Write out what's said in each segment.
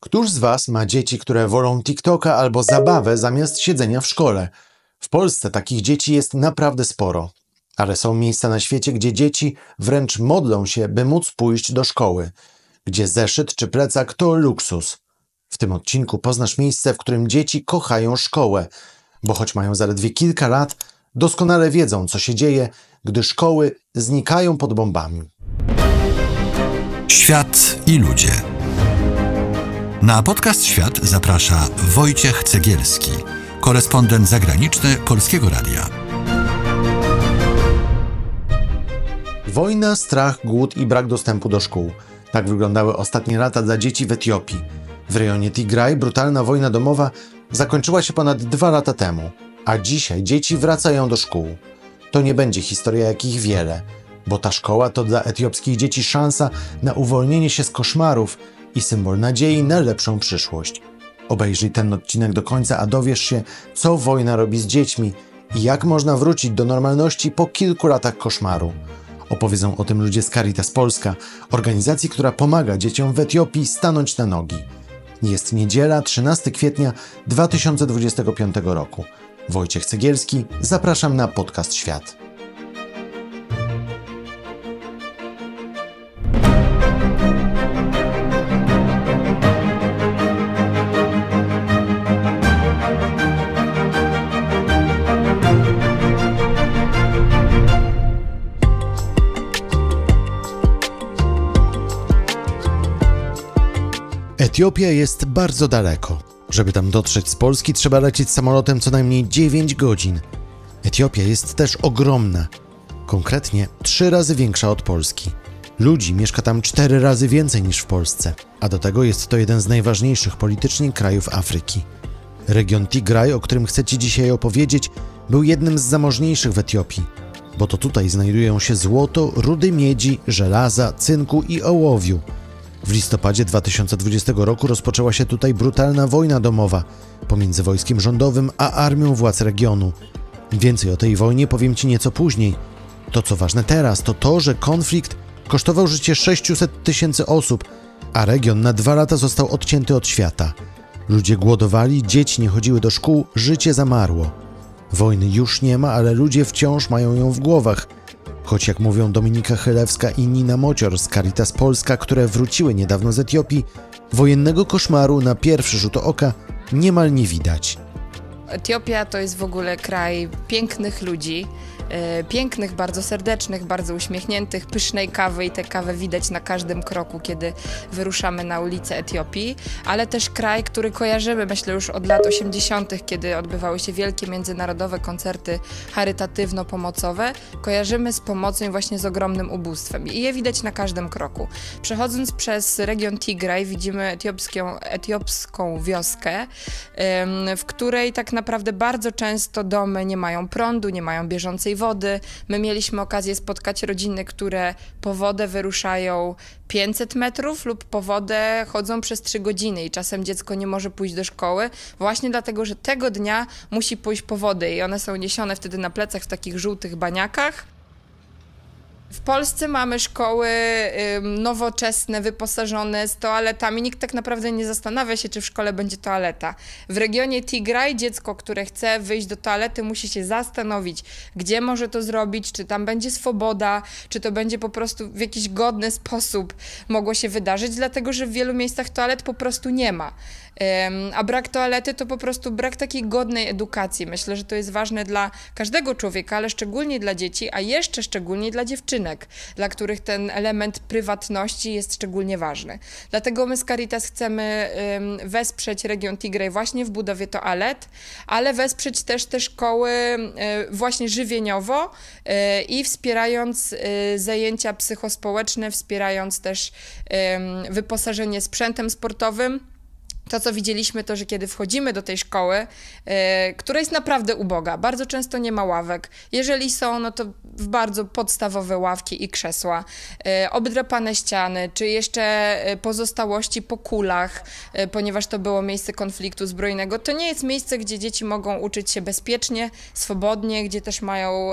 Któż z Was ma dzieci, które wolą TikToka albo zabawę zamiast siedzenia w szkole? W Polsce takich dzieci jest naprawdę sporo. Ale są miejsca na świecie, gdzie dzieci wręcz modlą się, by móc pójść do szkoły. Gdzie zeszyt czy plecak to luksus. W tym odcinku poznasz miejsce, w którym dzieci kochają szkołę. Bo choć mają zaledwie kilka lat, doskonale wiedzą, co się dzieje, gdy szkoły znikają pod bombami. Świat i ludzie. Na podcast Świat zaprasza Wojciech Cegielski, korespondent zagraniczny Polskiego Radia. Wojna, strach, głód i brak dostępu do szkół. Tak wyglądały ostatnie lata dla dzieci w Etiopii. W rejonie Tigraj brutalna wojna domowa zakończyła się ponad 2 lata temu, a dzisiaj dzieci wracają do szkół. To nie będzie historia jakich wiele, bo ta szkoła to dla etiopskich dzieci szansa na uwolnienie się z koszmarów i symbol nadziei na lepszą przyszłość. Obejrzyj ten odcinek do końca, a dowiesz się, co wojna robi z dziećmi i jak można wrócić do normalności po kilku latach koszmaru. Opowiedzą o tym ludzie z Caritas Polska, organizacji, która pomaga dzieciom w Etiopii stanąć na nogi. Jest niedziela, 13 kwietnia 2025 roku. Wojciech Cegielski, zapraszam na podcast Świat. Etiopia jest bardzo daleko. Żeby tam dotrzeć z Polski, trzeba lecieć samolotem co najmniej 9 godzin. Etiopia jest też ogromna. Konkretnie 3 razy większa od Polski. Ludzi mieszka tam 4 razy więcej niż w Polsce, a do tego jest to jeden z najważniejszych politycznie krajów Afryki. Region Tigraj, o którym chcę Ci dzisiaj opowiedzieć, był jednym z zamożniejszych w Etiopii, bo to tutaj znajdują się złoto, rudy miedzi, żelaza, cynku i ołowiu. W listopadzie 2020 roku rozpoczęła się tutaj brutalna wojna domowa pomiędzy wojskiem rządowym a armią władz regionu. Więcej o tej wojnie powiem Ci nieco później. To, co ważne teraz, to to, że konflikt kosztował życie 600 000 osób, a region na 2 lata został odcięty od świata. Ludzie głodowali, dzieci nie chodziły do szkół, życie zamarło. Wojny już nie ma, ale ludzie wciąż mają ją w głowach. Choć jak mówią Dominika Chylewska i Nina Mocior z Caritas Polska, które wróciły niedawno z Etiopii, wojennego koszmaru na pierwszy rzut oka niemal nie widać. Etiopia to jest w ogóle kraj pięknych ludzi, pięknych, bardzo serdecznych, bardzo uśmiechniętych, pysznej kawy i tę kawę widać na każdym kroku, kiedy wyruszamy na ulicę Etiopii, ale też kraj, który kojarzymy, myślę, już od lat 80., kiedy odbywały się wielkie międzynarodowe koncerty charytatywno-pomocowe, kojarzymy z pomocą i właśnie z ogromnym ubóstwem i je widać na każdym kroku. Przechodząc przez region Tigraj widzimy etiopską wioskę, w której tak naprawdę bardzo często domy nie mają prądu, nie mają bieżącej wody. My mieliśmy okazję spotkać rodziny, które po wodę wyruszają 500 metrów lub po wodę chodzą przez 3 godziny i czasem dziecko nie może pójść do szkoły właśnie dlatego, że tego dnia musi pójść po wodę i one są niesione wtedy na plecach w takich żółtych baniakach. W Polsce mamy szkoły nowoczesne, wyposażone z toaletami. Nikt tak naprawdę nie zastanawia się, czy w szkole będzie toaleta. W regionie Tigraj dziecko, które chce wyjść do toalety, musi się zastanowić, gdzie może to zrobić, czy tam będzie swoboda, czy to będzie po prostu w jakiś godny sposób mogło się wydarzyć, dlatego że w wielu miejscach toalet po prostu nie ma. A brak toalety to po prostu brak takiej godnej edukacji. Myślę, że to jest ważne dla każdego człowieka, ale szczególnie dla dzieci, a jeszcze szczególnie dla dziewczynek, dla których ten element prywatności jest szczególnie ważny. Dlatego my z Caritas chcemy wesprzeć region Tigraj właśnie w budowie toalet, ale wesprzeć też te szkoły właśnie żywieniowo i wspierając zajęcia psychospołeczne, wspierając też wyposażenie sprzętem sportowym. To, co widzieliśmy, to, że kiedy wchodzimy do tej szkoły, która jest naprawdę uboga, bardzo często nie ma ławek. Jeżeli są, no to w bardzo podstawowe ławki i krzesła, obdrapane ściany, czy jeszcze pozostałości po kulach, ponieważ to było miejsce konfliktu zbrojnego. To nie jest miejsce, gdzie dzieci mogą uczyć się bezpiecznie, swobodnie, gdzie też mają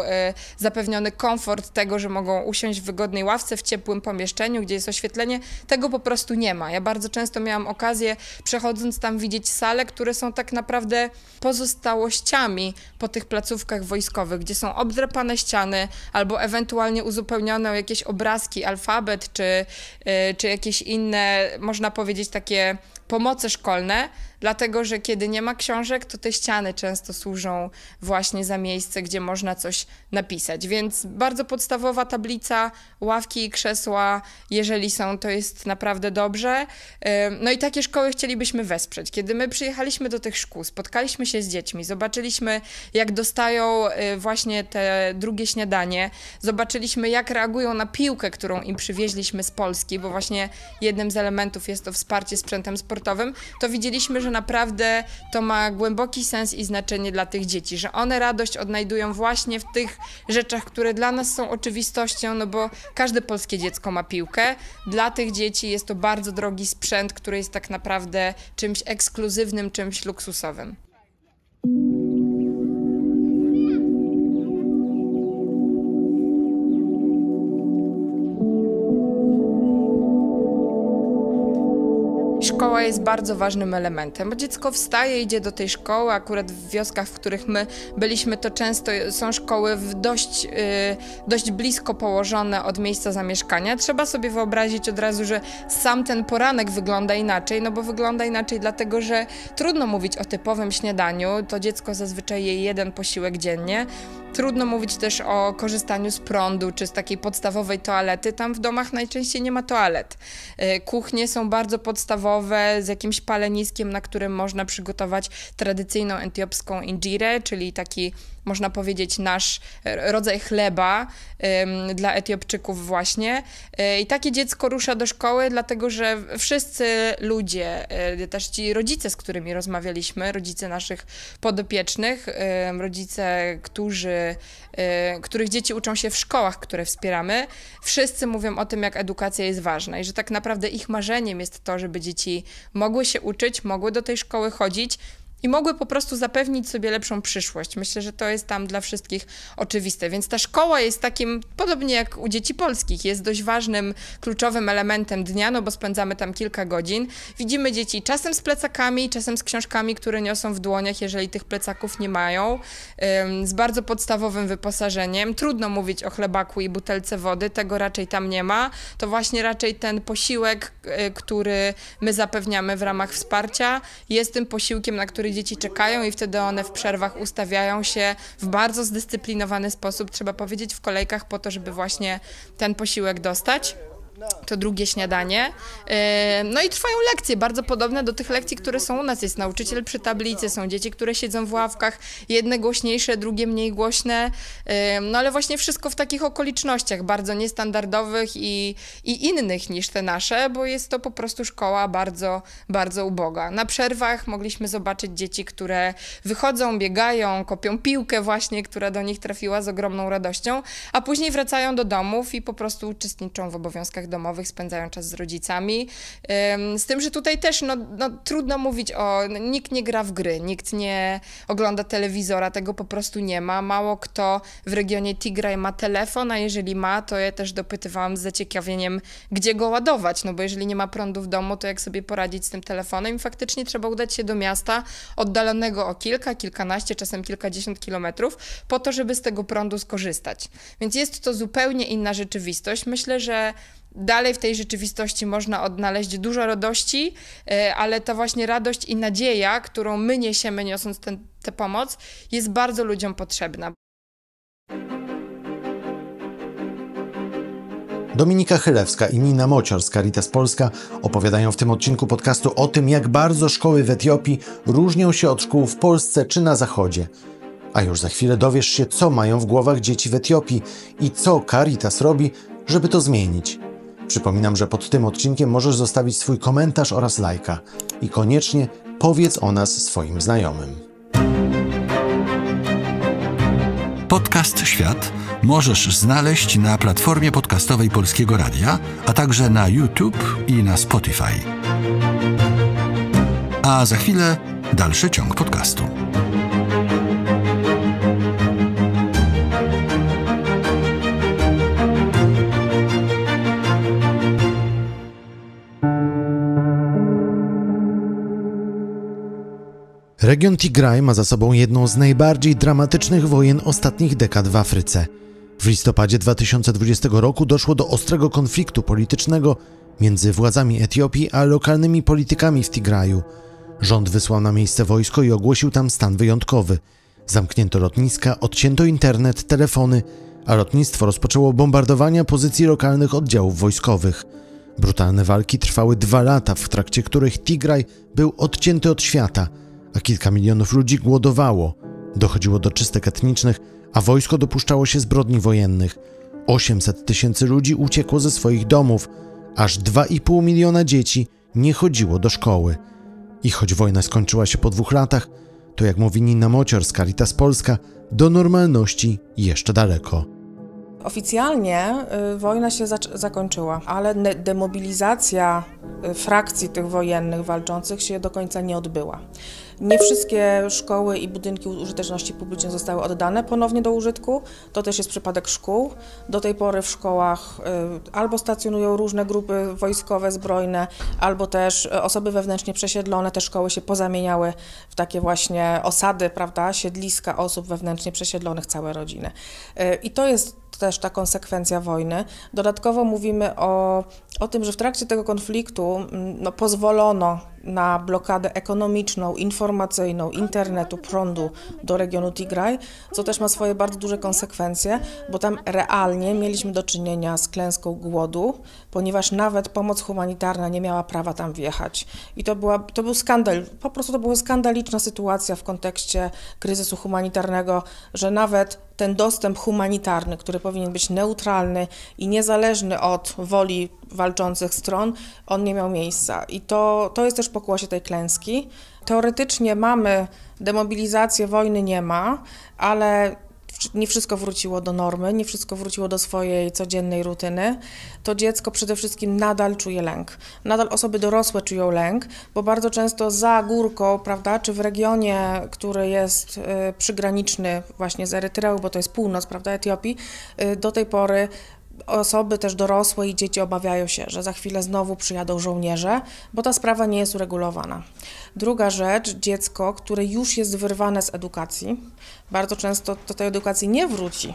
zapewniony komfort tego, że mogą usiąść w wygodnej ławce, w ciepłym pomieszczeniu, gdzie jest oświetlenie. Tego po prostu nie ma. Ja bardzo często miałam okazję, przechodząc tam, widzieć sale, które są tak naprawdę pozostałościami po tych placówkach wojskowych, gdzie są obdrapane ściany albo ewentualnie uzupełnione o jakieś obrazki, alfabet czy jakieś inne, można powiedzieć, takie pomoce szkolne, dlatego że kiedy nie ma książek, to te ściany często służą właśnie za miejsce, gdzie można coś napisać. Więc bardzo podstawowa tablica, ławki i krzesła, jeżeli są, to jest naprawdę dobrze. No i takie szkoły chcielibyśmy wesprzeć. Kiedy my przyjechaliśmy do tych szkół, spotkaliśmy się z dziećmi, zobaczyliśmy, jak dostają właśnie te drugie śniadanie, zobaczyliśmy, jak reagują na piłkę, którą im przywieźliśmy z Polski, bo właśnie jednym z elementów jest to wsparcie sprzętem sportowym, to widzieliśmy, że naprawdę to ma głęboki sens i znaczenie dla tych dzieci, że one radość odnajdują właśnie w tych rzeczach, które dla nas są oczywistością, no bo każde polskie dziecko ma piłkę. Dla tych dzieci jest to bardzo drogi sprzęt, który jest tak naprawdę czymś ekskluzywnym, czymś luksusowym. Szkoła jest bardzo ważnym elementem, bo dziecko wstaje, idzie do tej szkoły, akurat w wioskach, w których my byliśmy, to często są szkoły dość blisko położone od miejsca zamieszkania. Trzeba sobie wyobrazić od razu, że sam ten poranek wygląda inaczej, no bo wygląda inaczej dlatego, że trudno mówić o typowym śniadaniu, to dziecko zazwyczaj je jeden posiłek dziennie. Trudno mówić też o korzystaniu z prądu, czy z takiej podstawowej toalety. Tam w domach najczęściej nie ma toalet. Kuchnie są bardzo podstawowe, z jakimś paleniskiem, na którym można przygotować tradycyjną etiopską injirę, czyli taki, można powiedzieć, nasz rodzaj chleba dla Etiopczyków właśnie. I takie dziecko rusza do szkoły, dlatego że wszyscy ludzie, też ci rodzice, z którymi rozmawialiśmy, rodzice naszych podopiecznych, rodzice, których dzieci uczą się w szkołach, które wspieramy, wszyscy mówią o tym, jak edukacja jest ważna i że tak naprawdę ich marzeniem jest to, żeby dzieci mogły się uczyć, mogły do tej szkoły chodzić i mogły po prostu zapewnić sobie lepszą przyszłość. Myślę, że to jest tam dla wszystkich oczywiste. Więc ta szkoła jest takim, podobnie jak u dzieci polskich, jest dość ważnym, kluczowym elementem dnia, no bo spędzamy tam kilka godzin. Widzimy dzieci czasem z plecakami, czasem z książkami, które niosą w dłoniach, jeżeli tych plecaków nie mają, z bardzo podstawowym wyposażeniem. Trudno mówić o chlebaku i butelce wody, tego raczej tam nie ma. To właśnie raczej ten posiłek, który my zapewniamy w ramach wsparcia, jest tym posiłkiem, na który dzieci czekają i wtedy one w przerwach ustawiają się w bardzo zdyscyplinowany sposób, trzeba powiedzieć, w kolejkach po to, żeby właśnie ten posiłek dostać. To drugie śniadanie. No i trwają lekcje, bardzo podobne do tych lekcji, które są u nas. Jest nauczyciel przy tablicy, są dzieci, które siedzą w ławkach, jedne głośniejsze, drugie mniej głośne, no ale właśnie wszystko w takich okolicznościach bardzo niestandardowych i innych niż te nasze, bo jest to po prostu szkoła bardzo, bardzo uboga. Na przerwach mogliśmy zobaczyć dzieci, które wychodzą, biegają, kopią piłkę właśnie, która do nich trafiła z ogromną radością, a później wracają do domów i po prostu uczestniczą w obowiązkach domowych, spędzają czas z rodzicami. Z tym, że tutaj też trudno mówić nikt nie gra w gry, nikt nie ogląda telewizora, tego po prostu nie ma. Mało kto w regionie Tigraj ma telefon, a jeżeli ma, to ja też dopytywałam z zaciekawieniem, gdzie go ładować, no bo jeżeli nie ma prądu w domu, to jak sobie poradzić z tym telefonem i faktycznie trzeba udać się do miasta oddalonego o kilkanaście, czasem kilkadziesiąt kilometrów, po to, żeby z tego prądu skorzystać. Więc jest to zupełnie inna rzeczywistość. Myślę, że dalej w tej rzeczywistości można odnaleźć dużo radości, ale ta właśnie radość i nadzieja, którą my niesiemy, niosąc tę pomoc, jest bardzo ludziom potrzebna. Dominika Chylewska i Nina Mocior z Caritas Polska opowiadają w tym odcinku podcastu o tym, jak bardzo szkoły w Etiopii różnią się od szkół w Polsce czy na Zachodzie. A już za chwilę dowiesz się, co mają w głowach dzieci w Etiopii i co Caritas robi, żeby to zmienić. Przypominam, że pod tym odcinkiem możesz zostawić swój komentarz oraz lajka. i koniecznie powiedz o nas swoim znajomym. Podcast Świat możesz znaleźć na platformie podcastowej Polskiego Radia, a także na YouTube i na Spotify. A za chwilę dalszy ciąg podcastu. Region Tigraj ma za sobą jedną z najbardziej dramatycznych wojen ostatnich dekad w Afryce. W listopadzie 2020 roku doszło do ostrego konfliktu politycznego między władzami Etiopii a lokalnymi politykami w Tigraju. Rząd wysłał na miejsce wojsko i ogłosił tam stan wyjątkowy. Zamknięto lotniska, odcięto internet, telefony, a lotnictwo rozpoczęło bombardowania pozycji lokalnych oddziałów wojskowych. Brutalne walki trwały 2 lata, w trakcie których Tigraj był odcięty od świata, a kilka milionów ludzi głodowało. Dochodziło do czystek etnicznych, a wojsko dopuszczało się zbrodni wojennych. 800 000 ludzi uciekło ze swoich domów, aż 2,5 miliona dzieci nie chodziło do szkoły. I choć wojna skończyła się po 2 latach, to jak mówi Nina Mocior z Caritas Polska, do normalności jeszcze daleko. Oficjalnie wojna się zakończyła, ale demobilizacja frakcji tych wojennych walczących się do końca nie odbyła. Nie wszystkie szkoły i budynki użyteczności publicznej zostały oddane ponownie do użytku. To też jest przypadek szkół. Do tej pory w szkołach albo stacjonują różne grupy wojskowe, zbrojne, albo też osoby wewnętrznie przesiedlone. Te szkoły się pozamieniały w takie właśnie osady, prawda, siedliska osób wewnętrznie przesiedlonych, całe rodziny. I to jest też ta konsekwencja wojny. Dodatkowo mówimy o tym, że w trakcie tego konfliktu pozwolono na blokadę ekonomiczną, informacyjną, internetu, prądu do regionu Tigraj, co też ma swoje bardzo duże konsekwencje, bo tam realnie mieliśmy do czynienia z klęską głodu, ponieważ nawet pomoc humanitarna nie miała prawa tam wjechać. I to był skandal, po prostu to była skandaliczna sytuacja w kontekście kryzysu humanitarnego, że nawet ten dostęp humanitarny, który powinien być neutralny i niezależny od woli walczących stron, on nie miał miejsca. I to jest też pokłosie tej klęski. Teoretycznie mamy demobilizację, wojny nie ma, ale nie wszystko wróciło do normy, nie wszystko wróciło do swojej codziennej rutyny. To dziecko przede wszystkim nadal czuje lęk. Nadal osoby dorosłe czują lęk, bo bardzo często za górką, prawda, czy w regionie, który jest przygraniczny właśnie z Erytreą, bo to jest północ, prawda, Etiopii, do tej pory osoby też dorosłe i dzieci obawiają się, że za chwilę znowu przyjadą żołnierze, bo ta sprawa nie jest uregulowana. Druga rzecz, dziecko, które już jest wyrwane z edukacji, bardzo często do tej edukacji nie wróci,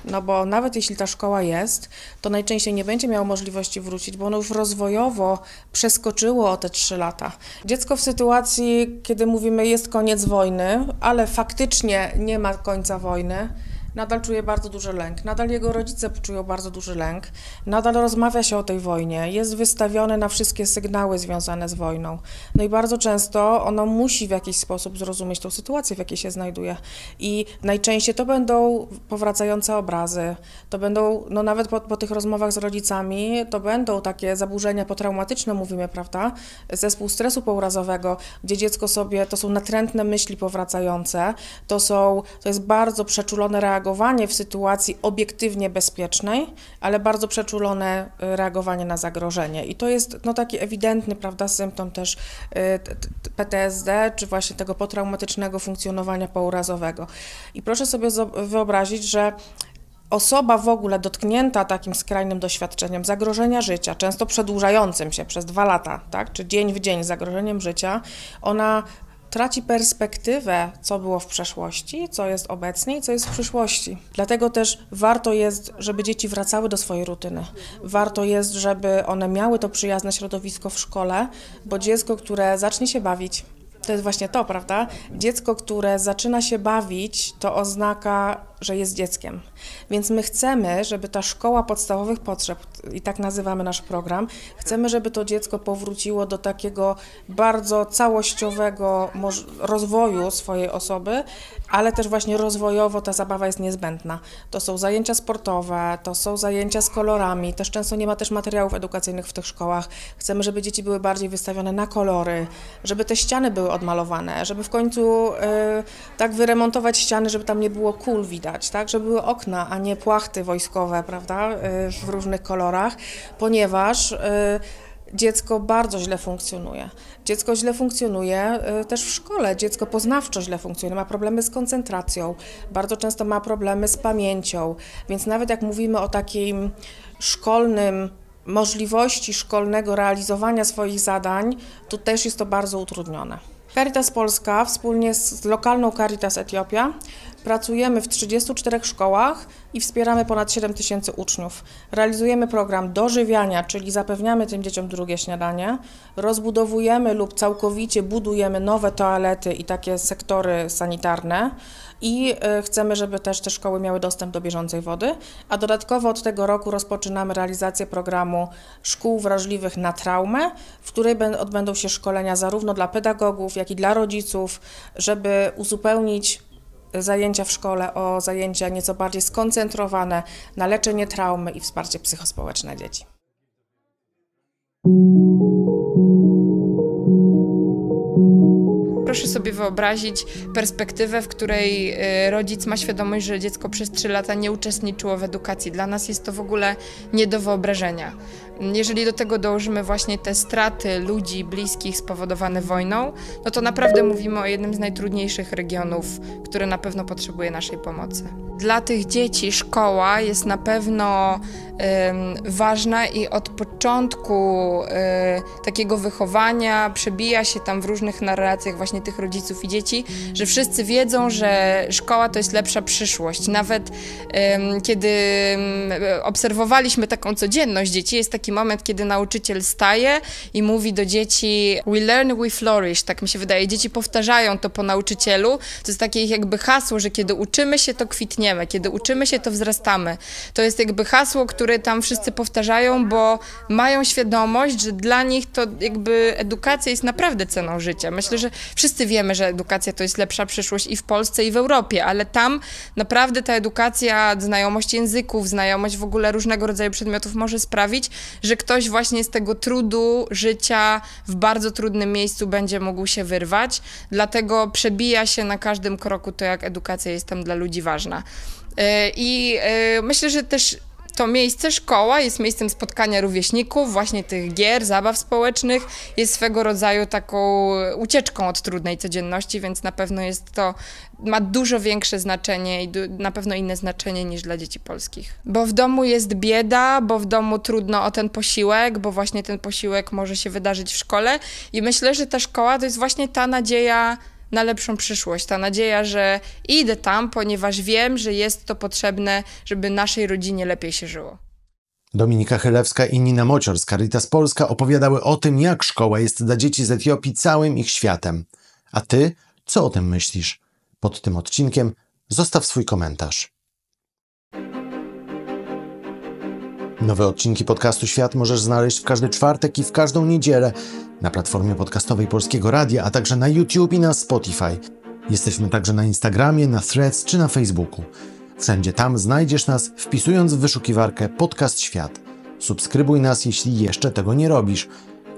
no bo nawet jeśli ta szkoła jest, to najczęściej nie będzie miało możliwości wrócić, bo ono już rozwojowo przeskoczyło o te 3 lata. Dziecko w sytuacji, kiedy mówimy jest koniec wojny, ale faktycznie nie ma końca wojny, nadal czuje bardzo duży lęk, nadal jego rodzice czują bardzo duży lęk, nadal rozmawia się o tej wojnie, jest wystawione na wszystkie sygnały związane z wojną. No i bardzo często ono musi w jakiś sposób zrozumieć tą sytuację, w jakiej się znajduje. I najczęściej to będą powracające obrazy, to będą, no nawet po tych rozmowach z rodzicami, to będą takie zaburzenia potraumatyczne, mówimy, prawda, zespół stresu pourazowego, gdzie dziecko sobie, to są natrętne myśli powracające, to jest bardzo przeczulone reagowanie w sytuacji obiektywnie bezpiecznej, ale bardzo przeczulone reagowanie na zagrożenie. I to jest taki ewidentny, prawda, symptom też PTSD, czy właśnie tego potraumatycznego funkcjonowania pourazowego. I proszę sobie wyobrazić, że osoba w ogóle dotknięta takim skrajnym doświadczeniem zagrożenia życia, często przedłużającym się przez 2 lata, tak, czy dzień w dzień zagrożeniem życia, ona traci perspektywę, co było w przeszłości, co jest obecnie i co jest w przyszłości. Dlatego też warto jest, żeby dzieci wracały do swojej rutyny. Warto jest, żeby one miały to przyjazne środowisko w szkole, bo dziecko, które zacznie się bawić, to jest właśnie to, prawda? Dziecko, które zaczyna się bawić, to oznaka że jest dzieckiem. Więc my chcemy, żeby ta szkoła podstawowych potrzeb, i tak nazywamy nasz program, chcemy, żeby to dziecko powróciło do takiego bardzo całościowego rozwoju swojej osoby, ale też właśnie rozwojowo ta zabawa jest niezbędna. To są zajęcia sportowe, to są zajęcia z kolorami, też często nie ma też materiałów edukacyjnych w tych szkołach. Chcemy, żeby dzieci były bardziej wystawione na kolory, żeby te ściany były odmalowane, żeby w końcu tak wyremontować ściany, żeby tam nie było kul widać, tak? Żeby były okna, a nie płachty wojskowe, prawda, w różnych kolorach, ponieważ dziecko bardzo źle funkcjonuje. Dziecko źle funkcjonuje też w szkole, dziecko poznawczo źle funkcjonuje, ma problemy z koncentracją, bardzo często ma problemy z pamięcią, więc nawet jak mówimy o takim możliwości szkolnego realizowania swoich zadań, to też jest to bardzo utrudnione. Caritas Polska wspólnie z lokalną Caritas Etiopia pracujemy w 34 szkołach i wspieramy ponad 7 000 uczniów. Realizujemy program dożywiania, czyli zapewniamy tym dzieciom drugie śniadanie, rozbudowujemy lub całkowicie budujemy nowe toalety i takie sektory sanitarne i chcemy, żeby też te szkoły miały dostęp do bieżącej wody, a dodatkowo od tego roku rozpoczynamy realizację programu szkół wrażliwych na traumę, w której odbędą się szkolenia zarówno dla pedagogów, jak i dla rodziców, żeby uzupełnić zajęcia w szkole o zajęcia nieco bardziej skoncentrowane na leczenie traumy i wsparcie psychospołeczne dzieci. Proszę sobie wyobrazić perspektywę, w której rodzic ma świadomość, że dziecko przez 3 lata nie uczestniczyło w edukacji. Dla nas jest to w ogóle nie do wyobrażenia. Jeżeli do tego dołożymy właśnie te straty ludzi bliskich spowodowane wojną, no to naprawdę mówimy o jednym z najtrudniejszych regionów, który na pewno potrzebuje naszej pomocy. Dla tych dzieci szkoła jest na pewno ważna i od początku takiego wychowania przebija się tam w różnych narracjach właśnie tych rodziców i dzieci, że wszyscy wiedzą, że szkoła to jest lepsza przyszłość. Nawet kiedy obserwowaliśmy taką codzienność dzieci, jest taki moment, kiedy nauczyciel staje i mówi do dzieci "We learn, we flourish", tak mi się wydaje. Dzieci powtarzają to po nauczycielu. To jest takie jakby hasło, że kiedy uczymy się, to kwitniemy, kiedy uczymy się, to wzrastamy. To jest jakby hasło, które tam wszyscy powtarzają, bo mają świadomość, że dla nich to jakby edukacja jest naprawdę ceną życia. Myślę, że wszyscy wiemy, że edukacja to jest lepsza przyszłość i w Polsce, i w Europie, ale tam naprawdę ta edukacja, znajomość języków, znajomość w ogóle różnego rodzaju przedmiotów może sprawić, że ktoś właśnie z tego trudu życia w bardzo trudnym miejscu będzie mógł się wyrwać. Dlatego przebija się na każdym kroku to, jak edukacja jest tam dla ludzi ważna. I myślę, że też to miejsce, szkoła, jest miejscem spotkania rówieśników, właśnie tych gier, zabaw społecznych, jest swego rodzaju taką ucieczką od trudnej codzienności, więc na pewno jest to, ma dużo większe znaczenie i na pewno inne znaczenie niż dla dzieci polskich. Bo w domu jest bieda, bo w domu trudno o ten posiłek, bo właśnie ten posiłek może się wydarzyć w szkole i myślę, że ta szkoła to jest właśnie ta nadzieja na lepszą przyszłość, ta nadzieja, że idę tam, ponieważ wiem, że jest to potrzebne, żeby naszej rodzinie lepiej się żyło. Dominika Chylewska i Nina Mocior z Caritas Polska opowiadały o tym, jak szkoła jest dla dzieci z Etiopii całym ich światem. A ty, co o tym myślisz? Pod tym odcinkiem zostaw swój komentarz. Nowe odcinki podcastu Świat możesz znaleźć w każdy czwartek i w każdą niedzielę na platformie podcastowej Polskiego Radia, a także na YouTube i na Spotify. Jesteśmy także na Instagramie, na Threads czy na Facebooku. Wszędzie tam znajdziesz nas, wpisując w wyszukiwarkę Podcast Świat. Subskrybuj nas, jeśli jeszcze tego nie robisz.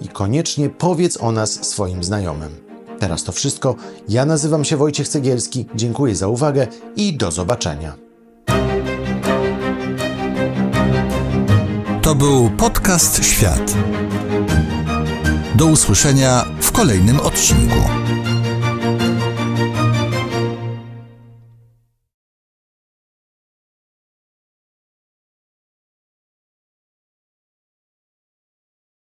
I koniecznie powiedz o nas swoim znajomym. Teraz to wszystko. Ja nazywam się Wojciech Cegielski. Dziękuję za uwagę i do zobaczenia. To był podcast Świat. Do usłyszenia w kolejnym odcinku.